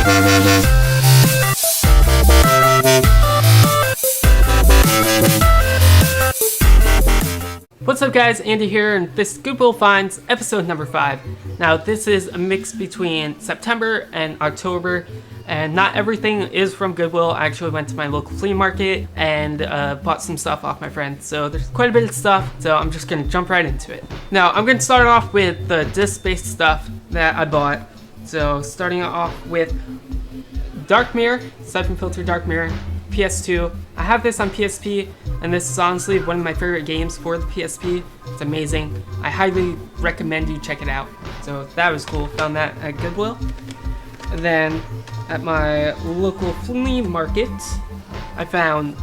What's up guys, Andy here, and this is Goodwill Finds episode number 5. Now this is a mix between September and October, and not everything is from Goodwill. I actually went to my local flea market and bought some stuff off my friend, so there's quite a bit of stuff, so I'm just going to jump right into it. Now I'm going to start off with the disc-based stuff that I bought. So starting off with Dark Mirror, Siphon Filter Dark Mirror, PS2. I have this on PSP, and this is honestly one of my favorite games for the PSP. It's amazing. I highly recommend you check it out. So that was cool. Found that at Goodwill. And then at my local flea market, I found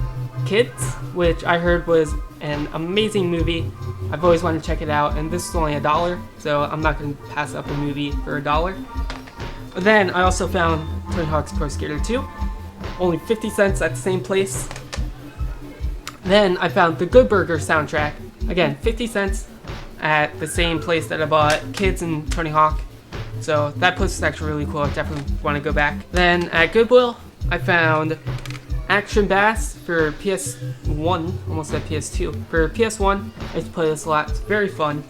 Kids, which I heard was an amazing movie. I've always wanted to check it out, and this is only $1, so I'm not going to pass up a movie for $1. Then I also found Tony Hawk's Pro Skater 2. Only 50 cents at the same place. Then I found the Good Burger soundtrack. Again, 50 cents at the same place that I bought Kids and Tony Hawk. So that place is actually really cool. I definitely want to go back. Then at Goodwill, I found Action Bass for PS1. Almost at PS2. For PS1, I used to play this a lot. It's very fun.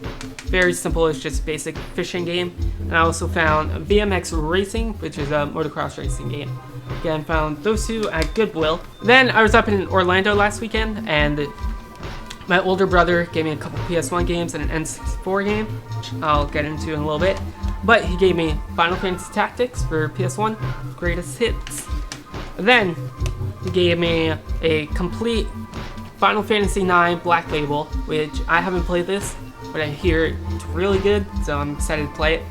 Very simple. It's just a basic fishing game. And I also found BMX Racing, which is a motocross racing game. Again, found those two at Goodwill. Then I was up in Orlando last weekend, and my older brother gave me a couple PS1 games and an N64 game, which I'll get into in a little bit. But he gave me Final Fantasy Tactics for PS1, Greatest Hits. Then he gave me a complete Final Fantasy IX Black Label, which I haven't played this, but I hear it's really good, so I'm excited to play it.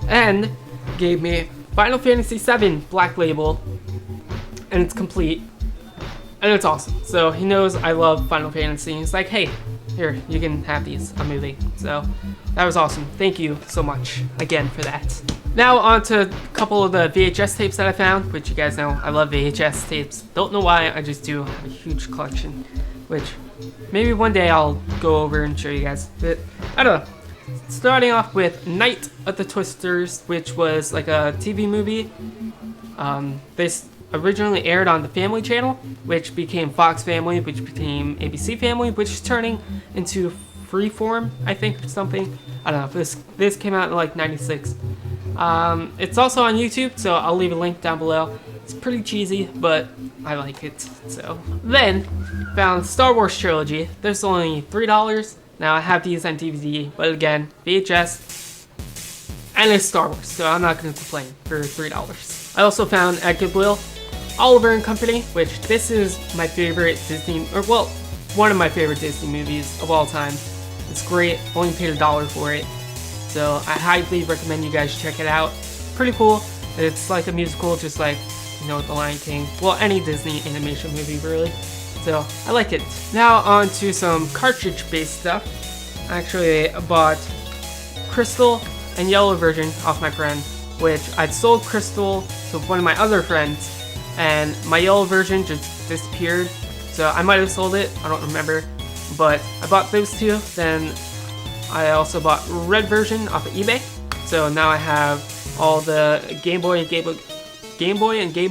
And gave me Final Fantasy VII Black Label, and it's complete, and it's awesome. So he knows I love Final Fantasy. He's like, hey, here, you can have these. I'm moving. So that was awesome. Thank you so much again for that. Now on to a couple of the VHS tapes that I found, which you guys know I love VHS tapes. Don't know why, I just do have a huge collection, which maybe one day I'll go over and show you guys. But I don't know. Starting off with Night of the Twisters, which was like a TV movie. This originally aired on the Family Channel, which became Fox Family, which became ABC Family, which is turning into Freeform, I think, or something. I don't know. This came out in like '96. It's also on YouTube, so I'll leave a link down below. It's pretty cheesy, but I like it. So then found Star Wars Trilogy. There's only $3. Now I have these on DVD, but again, VHS, and it's Star Wars, so I'm not going to complain for $3. I also found at Goodwill Oliver and Company, which this is my favorite Disney, or well, one of my favorite Disney movies of all time. It's great, only paid $1 for it, so I highly recommend you guys check it out. Pretty cool. It's like a musical, just like, you know, The Lion King. Well, any Disney animation movie, really. So I like it. Now on to some cartridge-based stuff. Actually, I bought Crystal and Yellow version off my friend, which I'd sold Crystal to one of my other friends, and my Yellow version just disappeared. So I might have sold it, I don't remember. But I bought those two. Then I also bought Red version off of eBay. So now I have all the Game Boy and Game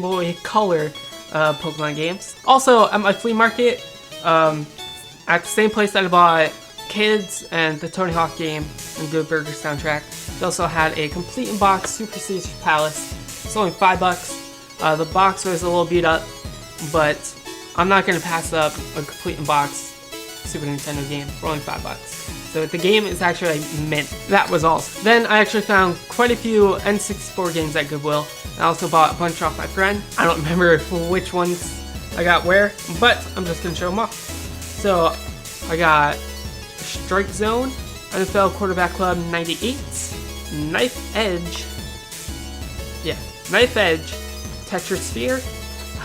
Boy Color Pokemon games. Also, at my flea market, at the same place that I bought Kids and the Tony Hawk game and Good Burger soundtrack, they also had a complete in box Super Caesar Palace. It's only $5. The box was a little beat up, but I'm not going to pass up a complete in box Super Nintendo game for only $5. So the game is actually mint. That was awesome. Then I actually found quite a few N64 games at Goodwill. I also bought a bunch off my friend. I don't remember which ones I got where, but I'm just going to show them off. So I got Strike Zone, NFL Quarterback Club 98, Knife Edge, Tetris Sphere,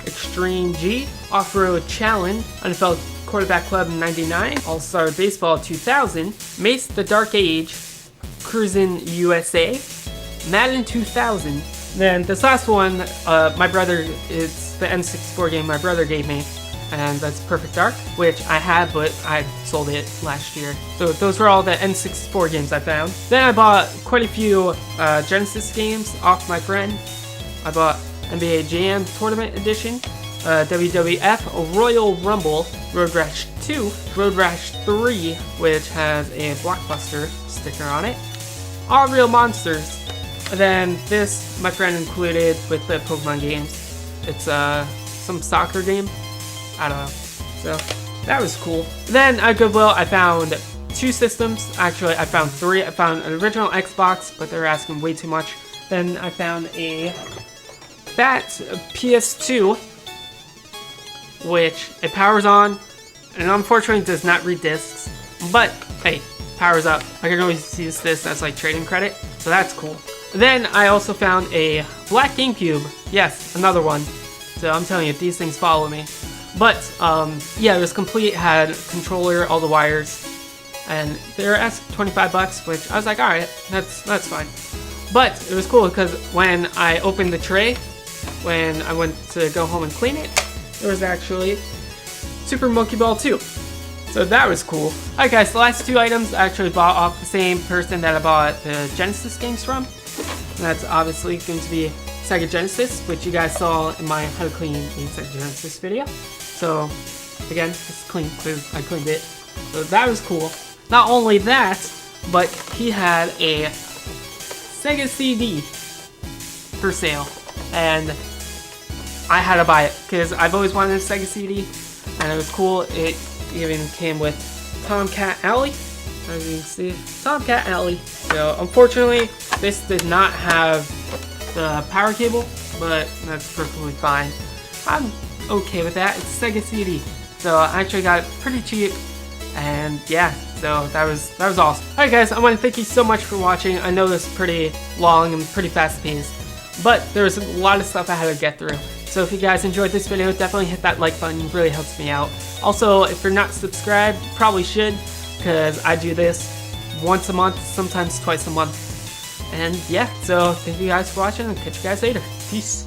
Extreme G, Off-Road Challenge, NFL Quarterback Club 99, All-Star Baseball 2000, Mace the Dark Age, Cruisin' USA, Madden 2000. Then this last one, my brother, it's the N64 game my brother gave me, and that's Perfect Dark, which I had, but I sold it last year. So those were all the N64 games I found. Then I bought quite a few Genesis games off my friend. I bought NBA Jam Tournament Edition, WWF Royal Rumble, Road Rash 2, Road Rash 3, which has a Blockbuster sticker on it, All Real Monsters, and then this my friend included with the Pokemon games. It's some soccer game, I don't know, so that was cool. Then at Goodwill I found 2 systems, actually I found 3. I found an original Xbox, but they were asking way too much. Then I found a fat PS2, which it powers on, and unfortunately does not read discs, but hey, powers up. I can always use this as like trading credit, so that's cool. Then I also found a black GameCube, yes, another one. So I'm telling you, these things follow me. But yeah, it was complete, had controller, all the wires, and they were asking 25 bucks, which I was like, alright, that's fine. But it was cool because when I opened the tray, when I went to go home and clean it, there was actually Super Monkey Ball 2. So that was cool. Alright guys, the last 2 items I actually bought off the same person that I bought the Genesis games from. And that's obviously going to be Sega Genesis, which you guys saw in my How to Clean a Sega Genesis video. So again, it's clean because I cleaned it. So that was cool. Not only that, but he had a Sega CD for sale, and I had to buy it because I've always wanted a Sega CD, and it was cool. It even came with Tomcat Alley, as you can see, Tomcat Alley. So unfortunately, this did not have the power cable, but that's perfectly fine. I'm okay with that. It's Sega CD, so I actually got it pretty cheap, and yeah. So that was awesome. Alright guys, I want to thank you so much for watching. I know this is pretty long and pretty fast paced, but there was a lot of stuff I had to get through. So if you guys enjoyed this video, definitely hit that like button, it really helps me out. Also, if you're not subscribed, you probably should, because I do this once a month, sometimes twice a month. And yeah, so thank you guys for watching, and catch you guys later. Peace.